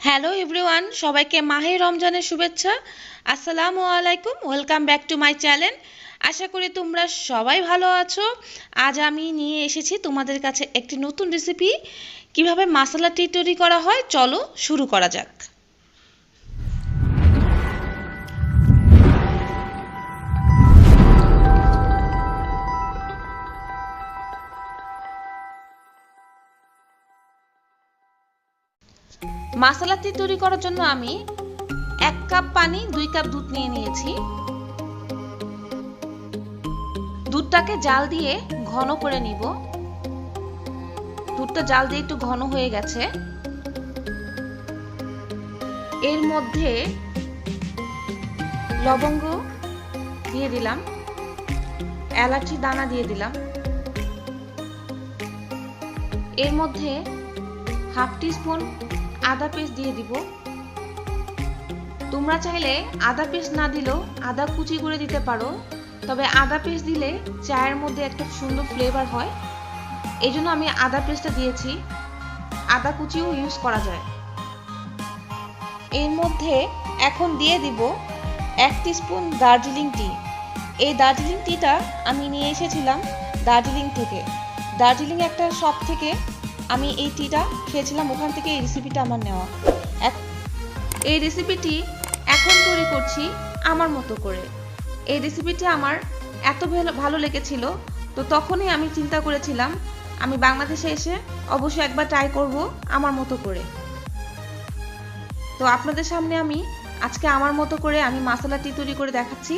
Hello everyone, সবাইকে মাহে রমজানের শুভেচ্ছা। আসসালামু আলাইকুম, welcome back to my channel. আশা করি তোমরা সবাই ভালো আছো। আজ আমি নিয়ে এসেছি তোমাদের কাছে একটি নতুন রেসিপি। কিভাবে মশলা টি তৈরি করা হয় চলো শুরু করা যাক। মশলা টি তৈরি করার জন্য আমি 1 কাপ পানি 2 কাপ দুধ নিয়ে নিয়েছি। দুধটাকে জাল দিয়ে ঘন করে নিব। দুধটা জাল দিয়ে একটু ঘন হয়ে গেছে। এর মধ্যে লবঙ্গ দিয়ে দিলাম, এলাচি দানা দিয়ে দিলাম। এর মধ্যে হাফ টিস্পুন আদা পেস্ট দিয়ে দিব। তোমরা চাইলে আদা পেস্ট না দিলেও আদা কুচি করে দিতে পারো, তবে আদা পেস্ট দিলে চায়ের মধ্যে একটা সুন্দর ফ্লেভার হয়, এই জন্য আমি আদা পেস্টটা দিয়েছি। আদা কুচিও ইউজ করা যায়। এর মধ্যে এখন দিয়ে দিব 1 টিস্পুন দার্জিলিং টি। এই দার্জিলিং টিটা আমি নিয়ে এসেছিলাম দার্জিলিং থেকে। দার্জিলিং একটা শপ থেকে আমি এই টিটা খেয়েছিলাম, ওখান থেকে এই রেসিপিটা আমার নেওয়া। এই রেসিপিটি এখন তৈরি করছি আমার মতো করে। এই রেসিপিটি আমার এত ভালো লেগেছিল, তো তখনই আমি চিন্তা করেছিলাম আমি বাংলাদেশে এসে অবশ্যই একবার ট্রাই করব আমার মতো করে। তো আপনাদের সামনে আমি আজকে আমার মতো করে আমি মশলা টি তৈরি করে দেখাচ্ছি।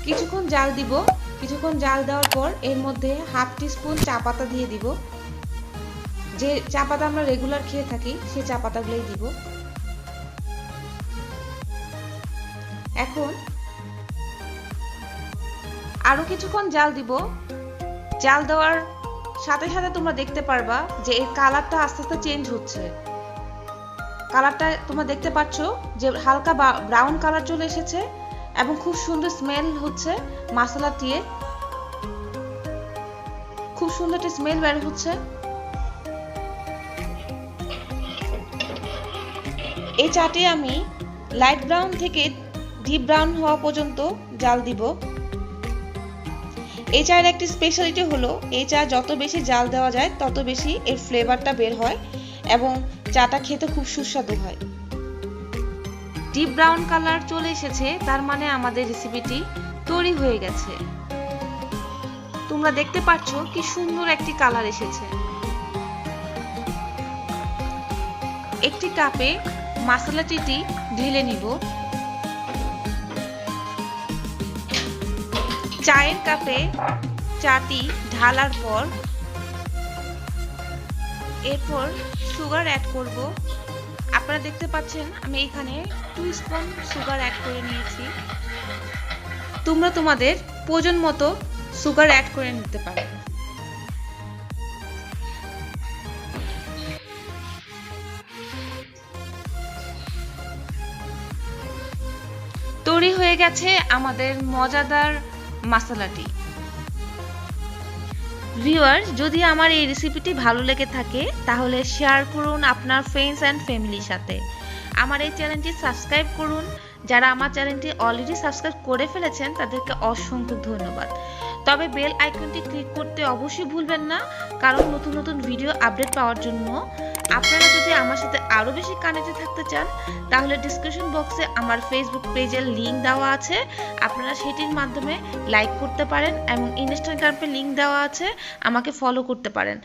কিছুক্ষণ জাল দিব। কিছুক্ষণ জাল দেওয়ার পর এর মধ্যে হাফ টিস্পুন চা পাতা দিয়ে দিব। যে চা পাতা আমরা রেগুলার খেয়ে থাকি সেই চা পাতাগুলোই দিব। এখন আরো কিছুক্ষণ জাল দিব। জাল দেওয়ার সাথে সাথে তোমরা দেখতে পারবা যে এর কালারটা আস্তে আস্তে চেঞ্জ হচ্ছে। কালারটা তোমরা দেখতে পাচ্ছ যে হালকা ব্রাউন কালার চলে এসেছে এবং খুব সুন্দর স্মেল হচ্ছে মশলা টিয়ে। খুব সুন্দর একটা স্মেল বের হচ্ছে। এই চাটি আমি লাইট ব্রাউন থেকে ডিপ ব্রাউন হওয়া পর্যন্ত জাল দিব। এই চায়ের একটি স্পেশালিটি হলো এই চা যত বেশি জাল দেওয়া যায় তত বেশি এর ফ্লেভারটা বের হয় এবং চাটা খেতে খুব সুস্বাদু হয়। ডিপ ব্রাউন কালার চলে এসেছে, তার মানে আমাদের রেসিপিটি তৈরি হয়ে গেছে। তোমরা দেখতে পাচ্ছ কি সুন্দর একটি কালার এসেছে। একটি কাপে মশলা টিটি ঢেলে নিব। চায়ের কাপে চাটি ঢালার পর এরপর সুগার অ্যাড করব। আপনারা দেখতে পাচ্ছেন আমি এখানে 2 স্পুন সুগার অ্যাড করে নিয়েছি। তোমরা তোমাদের প্রয়োজন মতো সুগার অ্যাড করে নিতে পারো। তৈরি হয়ে গেছে আমাদের মজাদার মশলা টি। ভিউয়ার্স, যদি আমার এই রেসিপিটি ভালো লেগে থাকে তাহলে শেয়ার করুন আপনার ফ্রেন্ডস অ্যান্ড ফ্যামিলির সাথে। আমার এই চ্যানেলটি সাবস্ক্রাইব করুন। যারা আমার চ্যানেলটি অলরেডি সাবস্ক্রাইব করে ফেলেছেন তাদেরকে অসংখ্য ধন্যবাদ। তবে বেল আইকনটি ক্লিক করতে অবশ্যই ভুলবেন না, কারণ নতুন নতুন ভিডিও আপডেট পাওয়ার জন্য। আপনারা যদি আমার সাথে আরও বেশি কানেক্টেড থাকতে চান তাহলে ডিসক্রিপশন বক্সে আমার ফেসবুক পেজের লিঙ্ক দেওয়া আছে, আপনারা সেটির মাধ্যমে লাইক করতে পারেন এবং ইনস্টাগ্রামে লিঙ্ক দেওয়া আছে, আমাকে ফলো করতে পারেন।